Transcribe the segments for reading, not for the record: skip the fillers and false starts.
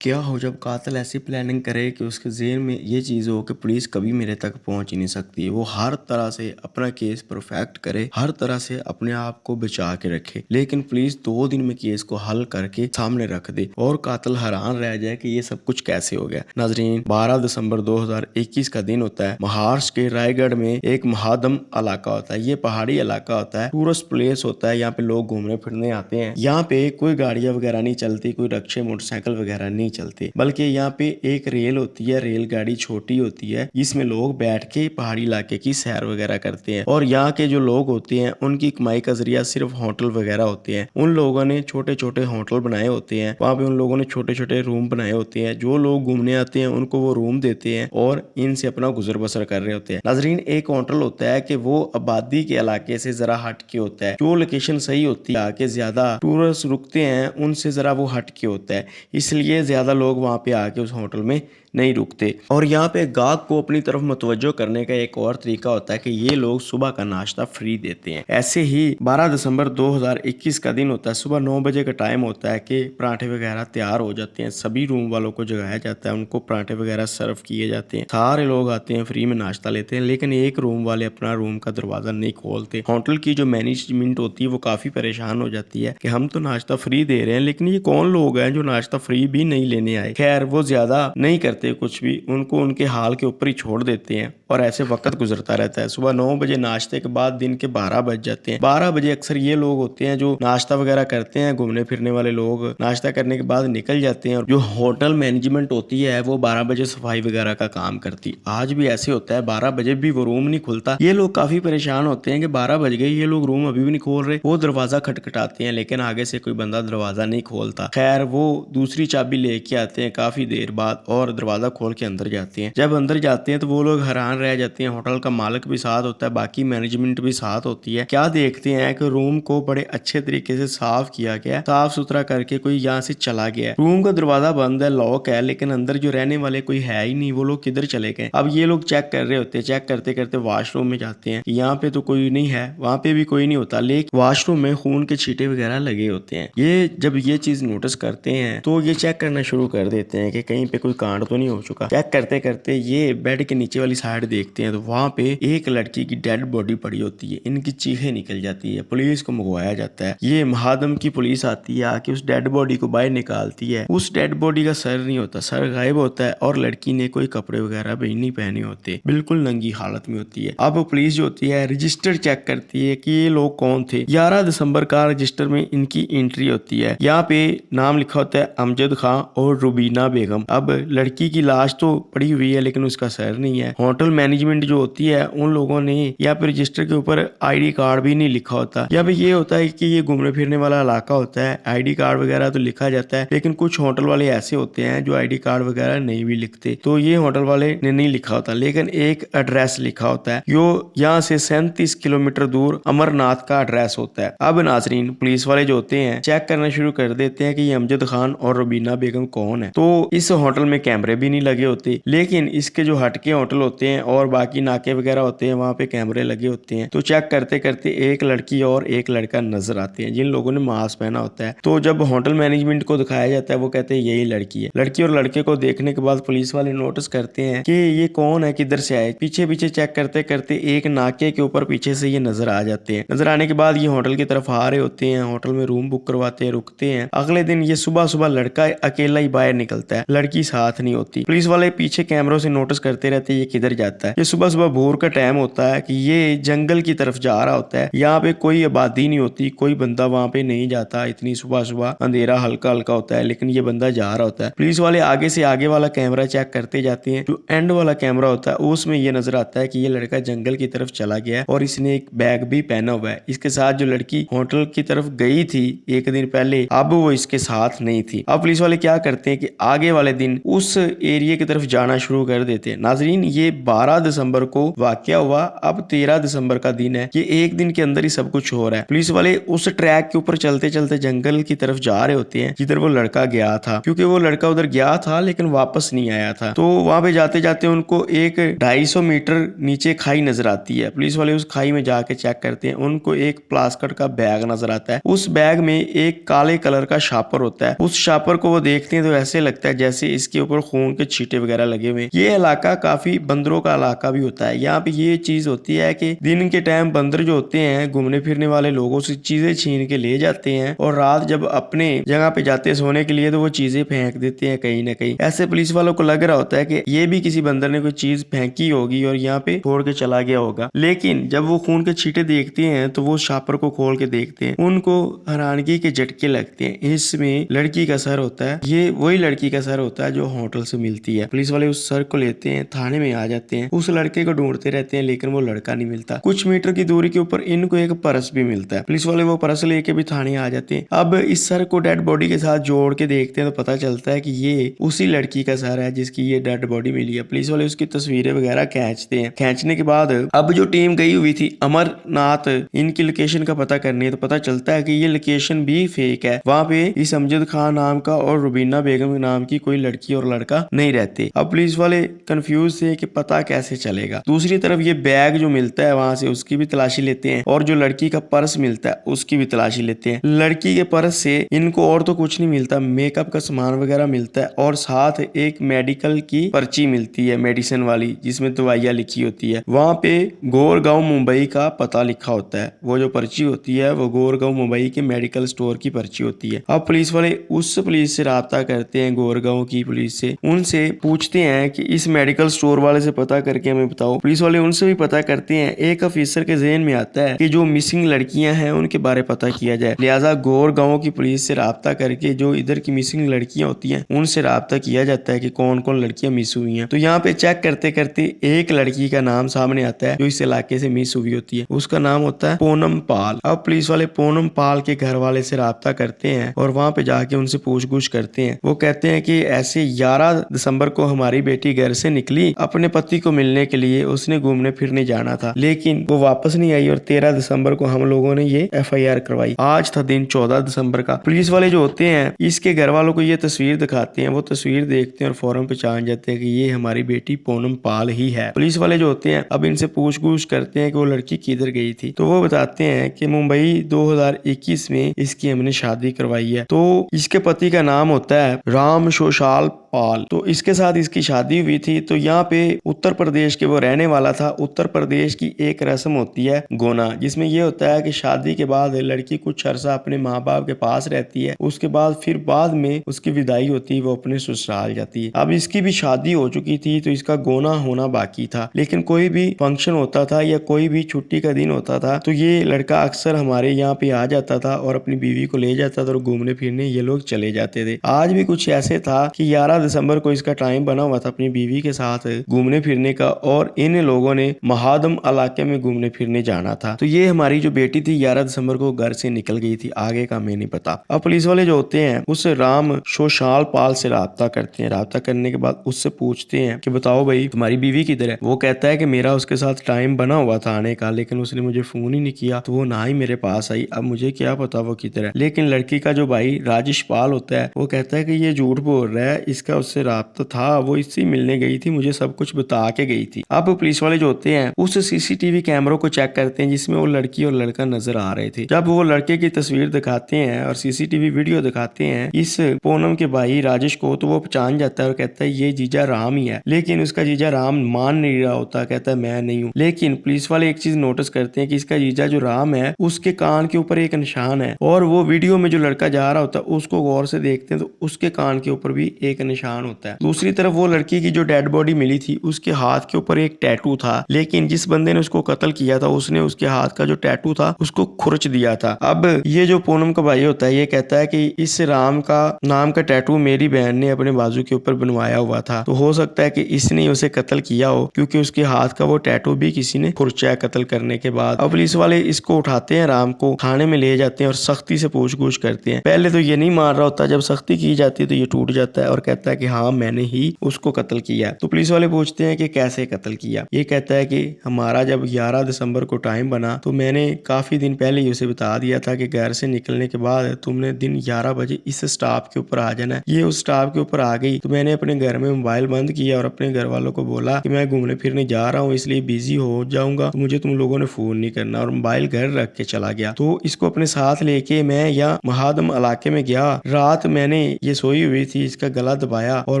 क्या हो जब कातिल ऐसी प्लानिंग करे कि उसके ज़हन में ये चीज़ हो कि पुलिस कभी मेरे तक पहुंच ही नहीं सकती। वो हर तरह से अपना केस परफेक्ट करे, हर तरह से अपने आप को बचा के रखे, लेकिन पुलिस 2 दिन में केस को हल करके सामने रख दे और कातिल हैरान रह जाए कि ये सब कुछ कैसे हो गया। नाजरीन, 12 दिसंबर 2021 का दिन होता है। महाराष्ट्र के रायगढ़ में एक महादम इलाका होता है। ये पहाड़ी इलाका होता है, टूरिस्ट प्लेस होता है। यहाँ पे लोग घूमने फिरने आते हैं। यहाँ पे कोई गाड़ियां वगैरह नहीं चलती, कोई रक्शे मोटरसाइकिल वगैरह नहीं चलते, बल्कि यहाँ पे एक रेल होती है। रेलगाड़ी छोटी होती है, इसमें लोग बैठ के पहाड़ी इलाके की सैर वगैरह करते हैं। और यहाँ के जो लोग होते हैं उनकी कमाई का जरिया सिर्फ होटल वगैरह होते हैं। उन लोगों ने छोटे छोटे होटल बनाए होते हैं। वहाँ पे उन लोगों ने छोटे छोटे रूम बनाए होते हैं। जो लोग घूमने आते हैं उनको वो रूम देते हैं और इनसे अपना गुजर बसर कर रहे होते हैं। नाजरीन, एक होटल होता है कि वो आबादी के इलाके से जरा हट के होता है। जो लोकेशन सही होती है, आके ज्यादा टूरिस्ट रुकते हैं उनसे जरा वो हट के होता है, इसलिए ज्यादा लोग वहाँ पे आके उस होटल में नहीं रुकते। और यहाँ पे गाहक को अपनी तरफ मुतवज्जो करने का एक और तरीका होता है कि ये लोग सुबह का नाश्ता फ्री देते हैं। ऐसे ही 12 दिसंबर 2021 का दिन होता है। सुबह 9 बजे का टाइम होता है कि पराठे वगैरह तैयार हो जाते हैं। सभी रूम वालों को जगाया जाता है, उनको पराठे वगैरह सर्व किए जाते हैं। सारे लोग आते हैं, फ्री में नाश्ता लेते हैं, लेकिन एक रूम वाले अपना रूम का दरवाजा नहीं खोलते। होटल की जो मैनेजमेंट होती है वो काफी परेशान हो जाती है कि हम तो नाश्ता फ्री दे रहे हैं, लेकिन ये कौन लोग हैं जो नाश्ता फ्री भी नहीं लेने आए। खैर, वो ज्यादा नहीं करते कुछ भी, उनको उनके हाल के ऊपर ही छोड़ देते हैं और ऐसे वक्त गुजरता रहता है। सुबह 9 बजे नाश्ते के बाद दिन के 12 बज जाते हैं। 12 बजे अक्सर ये लोग होते हैं जो नाश्ता वगैरह करते हैं। घूमने फिरने वाले लोग नाश्ता करने के बाद निकल जाते हैं और जो होटल मैनेजमेंट होती है वो 12 बजे सफाई वगैरह का काम करती। आज भी ऐसे होता है, 12 बजे भी वो रूम नहीं खुलता। ये लोग काफी परेशान होते हैं कि 12 बज गए, ये लोग रूम अभी भी नहीं खोल रहे। वो दरवाजा खटखटाते हैं, लेकिन आगे से कोई बंदा दरवाजा नहीं खोलता। खैर, वो दूसरी चाबी लेके आते हैं काफी देर बाद और दरवाजा खोल के अंदर जाते हैं। जब अंदर जाते हैं तो वो लोग हैरान रह जाते हैं। होटल का मालिक भी साथ होता है, बाकी मैनेजमेंट भी साथ होती है। क्या देखते हैं कि रूम को बड़े अच्छे तरीके से साफ किया गया, साफ सुथरा करके कोई यहाँ से चला गया। रूम का दरवाजा बंद है, लॉक है, लेकिन अंदर जो रहने वाले कोई है ही नहीं। वो लोग किधर चले गए? अब ये लोग चेक कर रहे होते हैं। चेक करते करते वॉशरूम में जाते हैं, यहाँ पे तो कोई नहीं है, वहाँ पे भी कोई नहीं होता, लेकिन वॉशरूम में खून के छींटे वगैरह लगे होते हैं। ये जब ये चीज नोटिस करते हैं तो ये चेक करना शुरू कर देते हैं कि कहीं पे कोई कांड तो नहीं हो चुका। चेक करते करते ये बेड के नीचे वाली साइड देखते हैं तो वहाँ पे एक लड़की की डेड बॉडी पड़ी होती है। इनकी चीखें निकल जाती है। पुलिस को मंगवाया जाता है। ये महादम की पुलिस आती है, आके उस डेड बॉडी को बाहर निकालती है। उस डेड बॉडी का सर नहीं होता, सर गायब होता है और लड़की ने कोई कपड़े वगैरह भी नहीं पहने होते, बिल्कुल नंगी हालत में होती है। अब पुलिस जो होती है रजिस्टर चेक करती है कि ये लोग कौन थे। 11 दिसंबर का रजिस्टर में इनकी एंट्री होती है। यहाँ पे नाम लिखा होता है अमजद खां और रुबीना बेगम। अब लड़की की लाश तो पड़ी हुई है लेकिन उसका सर नहीं है। होटल मैनेजमेंट जो होती है उन लोगों ने यहाँ पे रजिस्टर के ऊपर आईडी कार्ड भी नहीं लिखा होता। यहाँ पे ये होता है कि ये घूमने फिरने वाला इलाका होता है, आईडी कार्ड वगैरह तो लिखा जाता है, लेकिन कुछ होटल वाले ऐसे होते हैं जो आईडी कार्ड वगैरह नहीं भी लिखते। तो ये होटल वाले ने नहीं लिखा होता, लेकिन एक एड्रेस लिखा होता है जो यहाँ से 37 किलोमीटर दूर अमरनाथ का एड्रेस होता है। अब नाजरीन, पुलिस वाले जो होते हैं चेक करना शुरू कर देते हैं कि ये अमजद खान और रुबीना बेगम कौन है। तो इस होटल में कैमरे भी नहीं लगे होते, लेकिन इसके जो हटके होटल होते हैं और बाकी नाके वगैरह होते हैं वहाँ पे कैमरे लगे होते हैं। तो चेक करते करते एक लड़की और एक लड़का नजर आते हैं जिन लोगों ने मास्क पहना होता है। तो जब होटल मैनेजमेंट को दिखाया जाता है वो कहते हैं यही लड़की है। लड़की और लड़के को देखने के बाद पुलिस वाले नोटिस करते हैं कि ये कौन है, किधर से आए। पीछे पीछे चेक करते करते एक नाके के ऊपर पीछे से ये नजर आ जाते हैं। नजर आने के बाद ये होटल की तरफ आ रहे होते हैं। होटल में रूम बुक करवाते हैं, रुकते हैं। अगले दिन ये सुबह सुबह लड़का अकेला ही बाहर निकलता है, लड़की साथ नहीं होती। पुलिस वाले पीछे कैमरों से नोटिस करते रहते हैं ये किधर जाता है। ये सुबह सुबह भोर का टाइम होता है कि ये जंगल की तरफ जा रहा होता है। यहाँ पे कोई आबादी नहीं होती, कोई बंदा वहाँ पे नहीं जाता। इतनी सुबह सुबह अंधेरा हल्का हल्का होता है, लेकिन ये बंदा जा रहा होता है। पुलिस वाले आगे से आगे वाला कैमरा चेक करते जाते हैं। जो एंड वाला कैमरा होता है उसमें ये नजर आता है कि ये लड़का जंगल की तरफ चला गया है और इसने एक बैग भी पहना हुआ है। इसके साथ जो लड़की होटल की तरफ गई थी एक दिन पहले, अब वो इसके साथ नहीं थी। अब पुलिस वाले क्या करते हैं कि आगे वाले दिन उस एरिया की तरफ जाना शुरू कर देते हैं। नाजरीन, ये 12 दिसंबर को वाकया हुआ, अब 13 दिसंबर का दिन है। ये एक दिन के अंदर ही सब कुछ हो रहा है। पुलिस वाले उस ट्रैक के ऊपर चलते चलते जंगल की तरफ जा रहे होते हैं जिधर वो लड़का गया था, क्योंकि वो लड़का उधर गया था लेकिन वापस नहीं आया था। तो वहां पे जाते जाते उनको एक 250 मीटर नीचे खाई नजर आती है। पुलिस वाले उस खाई में जाके चेक करते हैं, उनको एक प्लास्टिक का बैग नजर आता है। उस बैग में एक काले कलर का शापर होता है। उस शापर को वो देखते हैं तो ऐसे लगता है जैसे इसके ऊपर खून के छींटे वगैरह लगे हुए। ये इलाका काफी बंदरों का इलाका भी होता है। यहाँ पे ये चीज होती है कि दिन के टाइम बंदर जो होते हैं घूमने फिरने वाले लोगों से चीजें छीन के ले जाते हैं, और रात जब अपने जगह पे जाते हैं सोने के लिए तो वो चीजें फेंक देते हैं कहीं ना कहीं। ऐसे पुलिस वालों को लग रहा होता है कि ये भी किसी बंदर ने कोई चीज फेंकी होगी और यहाँ पे छोड़ के चला गया होगा। लेकिन जब वो खून के छींटे देखते हैं तो वो शापर को खोल के देखते हैं, उनको हैरानगी के झटके लगते हैं। इसमें लड़की का सर होता है। ये वही लड़की का सर होता है जो होटल से मिलती है। पुलिस वाले उस सर को लेते हैं, थाने में आ जाते हैं। उस लड़के को ढूंढते रहते हैं लेकिन वो लड़का नहीं मिलता। कुछ मीटर की दूरी के ऊपर इनको एक पर्स भी मिलता है। पुलिस वाले वो पर्स लेके भी थाने आ जाते हैं। अब इस सर को डेड बॉडी के साथ जोड़ के देखते हैं तो पता चलता है कि ये उसी लड़की का सर है जिसकी ये डेड बॉडी मिली है। पुलिस वाले उसकी तस्वीरें वगैरह खींचते हैं। खींचने के बाद अब जो टीम गई हुई थी अमरनाथ इनकी लोकेशन का पता करने, तो पता चलता है कि ये लोकेशन भी फेक है। वहाँ पे इस अमजद खान नाम का और रुबीना बेगम नाम की कोई लड़की और लड़का नहीं रहते। अब पुलिस वाले कंफ्यूज थे कि पता कैसे चलेगा। दूसरी तरफ ये बैग जो मिलता है वहां से उसकी भी तलाशी लेते हैं, और जो लड़की का पर्स मिलता है उसकी भी तलाशी लेते हैं। लड़की के पर्स से इनको और तो कुछ नहीं मिलता, मेकअप का सामान वगैरह मिलता है और साथ एक मेडिकल की पर्ची मिलती है, मेडिसिन वाली, जिसमें दवाइयाँ लिखी होती है। वहां पे गोरगांव मुंबई का पता लिखा होता है। वो जो पर्ची होती है वो गोरगांव मुंबई के मेडिकल स्टोर की पर्ची होती है। अब पुलिस वाले उस पुलिस से राब्ता करते हैं, गोरगांव की पुलिस से, उनसे पूछते हैं कि इस मेडिकल स्टोर वाले से पता करके हमें बताओ। पुलिस वाले उनसे भी पता करते हैं। एक ऑफिसर के ज़हन में आता है कि जो मिसिंग लड़कियां हैं उनके बारे पता किया जाए। लिहाजा गोरगांव की पुलिस से राब्ता करके जो इधर की मिसिंग लड़कियां होती हैं उनसे राब्ता किया जाता है कि कौन कौन लड़कियां मिस हुई हैं। तो यहाँ पे चेक करते करते एक लड़की का नाम सामने आता है जो इस इलाके से मिस हुई होती है। उसका नाम होता है पूनम पाल। अब पुलिस वाले पूनम पाल के घर वाले से राब्ता करते हैं और वहां पे जाके उनसे पूछ-गुछ करते हैं। वो कहते हैं कि ऐसे 11 दिसंबर को हमारी बेटी घर से निकली अपने पति को मिलने के लिए, उसने घूमने फिरने जाना था लेकिन वो वापस नहीं आई और 13 दिसंबर को हम लोगों ने ये FIR करवाई। आज था दिन 14 दिसंबर का। पुलिस वाले जो होते हैं इसके घर वालों को ये तस्वीर दिखाते हैं। वो तस्वीर देखते हैं और फौरन पहचान जाते हैं कि ये हमारी बेटी पूनम पाल ही है। पुलिस वाले जो होते हैं अब इनसे पूछ-गुछ करते हैं कि वो लड़की किधर गई थी। तो वो बताते हैं कि मुंबई 2021 में इसकी हमने शादी करवाई है। तो इसके पति का नाम होता है राम शोशाल पाल। तो इसके साथ इसकी शादी हुई थी। तो यहाँ पे उत्तर प्रदेश के वो रहने वाला था। उत्तर प्रदेश की एक रस्म होती है गोना, जिसमें ये होता है कि शादी के बाद लड़की कुछ अरसा अपने माँ बाप के पास रहती है, उसके बाद फिर बाद में उसकी विदाई होती है, वो अपने ससुराल जाती है। अब इसकी भी शादी हो चुकी थी तो इसका गोना होना बाकी था, लेकिन कोई भी फंक्शन होता था या कोई भी छुट्टी का दिन होता था तो ये लड़का अक्सर हमारे यहाँ पे आ जाता था और अपनी बीवी को ले जाता था और घूमने फिरने ये लोग चले जाते थे। आज भी कुछ ऐसे था कि 11 दिसंबर को इसका टाइम बना हुआ था अपनी बीवी के साथ घूमने फिरने का, और इन लोगों ने महादम इलाके में घूमने फिरने जाना था। तो ये हमारी जो बेटी थी 11 दिसंबर को घर से निकल गई थी, आगे का हमें नहीं पता। अब पुलिस वाले जो होते हैं उस राम शोशाल पाल से राब्ता करते हैं। राब्ता करने के बाद उससे पूछते हैं कि बताओ भाई तुम्हारी बीवी किधर है। वो कहता है कि मेरा उसके साथ टाइम बना हुआ था आने का, लेकिन उसने मुझे फोन ही नहीं किया तो वो ना ही मेरे पास आई। अब मुझे क्या पता वो किधर है। लेकिन लड़की का जो भाई राजेश पाल होता है वो कहता है कि ये झूठ बोल रहा है, इसका उससे राब्ता था, वो इससे मिलने गई थी, मुझे सब कुछ बता के गई थी। अब पुलिस वाले जो होते हैं उस CCTV कैमरों को चेक करते हैं जिसमें वो लड़की और लड़का नजर आ रहे थे। जब वो लड़के की तस्वीर दिखाते हैं और CCTV वीडियो दिखाते हैं इस पूनम के भाई राजेश को, तो वो पहचान जाता है और कहता है ये जीजा राम ही है। लेकिन उसका जीजा राम मान नहीं रहा होता, कहता है मैं नहीं हूँ। लेकिन पुलिस वाले एक चीज नोटिस करते हैं कि इसका जीजा जो राम है उसके कान के ऊपर एक निशान है, और वो वीडियो में जो लड़का जा रहा होता है उसको गौर से देखते हैं तो उसके कान के ऊपर भी एक निशान होता है। दूसरी तरफ वो लड़की की जो डेड बॉडी मिली थी उसके हाथ के ऊपर एक टैटू था, लेकिन जिस बंदे ने उसको कत्ल किया था उसने उसके हाथ का जो टैटू था उसको खुरच दिया था। अब ये जो पूनम का भाई होता है ये कहता है कि इस राम का नाम का टैटू मेरी बहन ने अपने बाजू के ऊपर बनवाया हुआ था, तो हो सकता है कि इसने उसे कत्ल किया हो, क्योंकि उसके हाथ का वो टैटू भी किसी ने खुरचा है कत्ल करने के बाद। अब पुलिस वाले इसको उठाते हैं, राम को थाने में ले जाते हैं और सख्ती से पूछ-गुछ करते हैं। पहले तो ये नहीं मान रहा होता, जब सख्ती की जाती है तो ये टूट जाता है और कहता कहता है कि हाँ मैंने ही उसको कत्ल किया। तो पुलिस वाले पूछते हैं कि कैसे कत्ल किया। ये कहता है कि हमारा जब 11 दिसंबर को टाइम बना तो मैंने काफी दिन पहले ही उसे बता दिया था कि घर से निकलने के बाद तुमने दिन 11 बजे इस स्टॉप के ऊपर आ जाना है। ये उस स्टॉप के ऊपर आ गई तो मैंने अपने घर में मोबाइल बंद किया और अपने घर वालों को बोला कि मैं घूमने फिरने जा रहा हूँ, इसलिए बिजी हो जाऊंगा, तो मुझे तुम लोगों ने फोन नहीं करना, और मोबाइल घर रख के चला गया। तो इसको अपने साथ लेके मैं यहाँ महादम इलाके में गया। रात मैंने ये सोई हुई थी, इसका गला दबाया और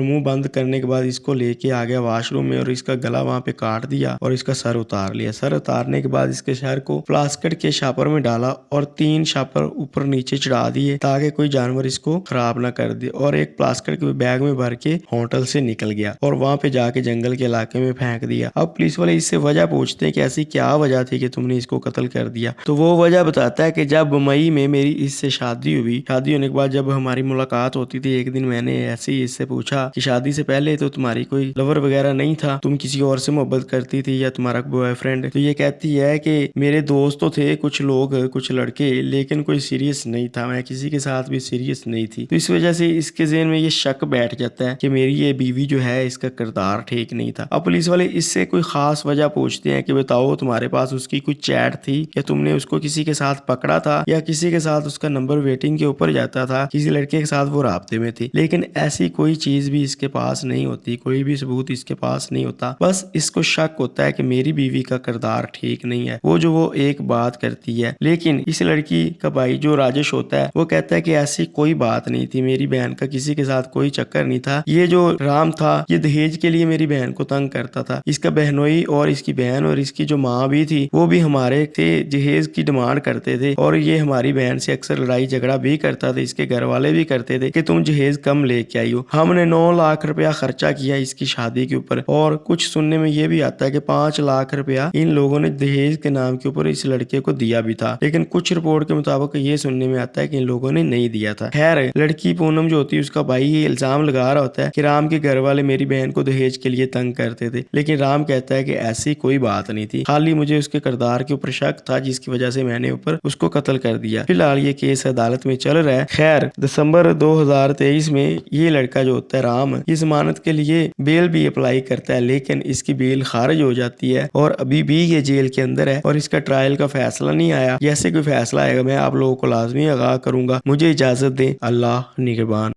मुंह बंद करने के बाद इसको लेके आ गया वॉशरूम में और इसका गला वहां पे काट दिया और इसका सर उतार लिया। सर उतारने के बाद इसके सर को प्लास्टिक के शापर में डाला और 3 शापर ऊपर नीचे चढ़ा दिए ताकि कोई जानवर इसको खराब ना कर दे, और एक प्लास्टिक के बैग में भर के होटल से निकल गया और वहां पे जाके जंगल के इलाके में फेंक दिया। अब पुलिस वाले इससे वजह पूछते हैं कि ऐसी क्या वजह थी कि तुमने इसको कत्ल कर दिया। तो वो वजह बताता है कि जब मई में मेरी इससे शादी हुई, शादी होने के बाद जब हमारी मुलाकात होती थी, एक दिन मैंने ऐसे ही इससे पूछा कि शादी से पहले तो तुम्हारी कोई लवर वगैरह नहीं था, तुम किसी और से मोहब्बत करती थी या तुम्हारा बॉयफ्रेंड? तो ये कहती है कि मेरे दोस्त तो थे कुछ लोग, कुछ लड़के, लेकिन कोई सीरियस नहीं था, मैं किसी के साथ भी सीरियस नहीं थी। तो इस वजह से इसके ज़हन में ये शक बैठ जाता है कि मेरी ये बीवी जो है इसका किरदार ठीक नहीं था। अब पुलिस वाले इससे कोई खास वजह पूछते हैं कि बताओ तुम्हारे पास उसकी कुछ चैट थी या तुमने उसको किसी के साथ पकड़ा था या किसी के साथ उसका नंबर वेटिंग के ऊपर जाता था, किसी लड़के के साथ वो राब्ते में थी। लेकिन ऐसी कोई चीज भी इसके पास नहीं होती, कोई भी सबूत इसके पास नहीं होता। बस इसको शक होता है कि मेरी बीवी का किरदार ठीक नहीं है, वो एक बात करती है। लेकिन इस लड़की का भाई जो राजेश होता है वो कहता है कि ऐसी कोई बात नहीं थी, मेरी बहन का किसी के साथ कोई चक्कर नहीं था, ये जो राम था ये दहेज के लिए मेरी बहन को तंग करता था। इसका बहनोई और इसकी बहन और इसकी जो माँ भी थी वो भी हमारे थे दहेज की डिमांड करते थे, और ये हमारी बहन से अक्सर लड़ाई झगड़ा भी करता था। इसके घर वाले भी करते थे कि तुम जहेज कम लेके आई हो। हमने 9 लाख रुपया खर्चा किया इसकी शादी के ऊपर, और कुछ सुनने में ये भी आता है कि 5 लाख रुपया इन लोगों ने दहेज के नाम के ऊपर इस लड़के को दिया भी था, लेकिन कुछ रिपोर्ट के मुताबिक ये सुनने में आता है कि इन लोगों ने नहीं दिया था। खैर लड़की पूनम जो होती है उसका भाई ये इल्जाम लगा रहा होता है कि राम के घर वाले मेरी बहन को दहेज के लिए तंग करते थे, लेकिन राम कहता है कि ऐसी कोई बात नहीं थी, खाली मुझे उसके किरदार के ऊपर शक था जिसकी वजह से मैंने ऊपर उसको कत्ल कर दिया। फिलहाल ये केस अदालत में चल रहा है। खैर दिसंबर 2023 में ये लड़का जो होता है राम, ये जमानत के लिए बेल भी अप्लाई करता है, लेकिन इसकी बेल खारिज हो जाती है और अभी भी ये जेल के अंदर है और इसका ट्रायल का फैसला नहीं आया। जैसे कोई फैसला आएगा मैं आप लोगों को लाजमी आगाह करूंगा। मुझे इजाजत दें, अल्लाह निगहबान।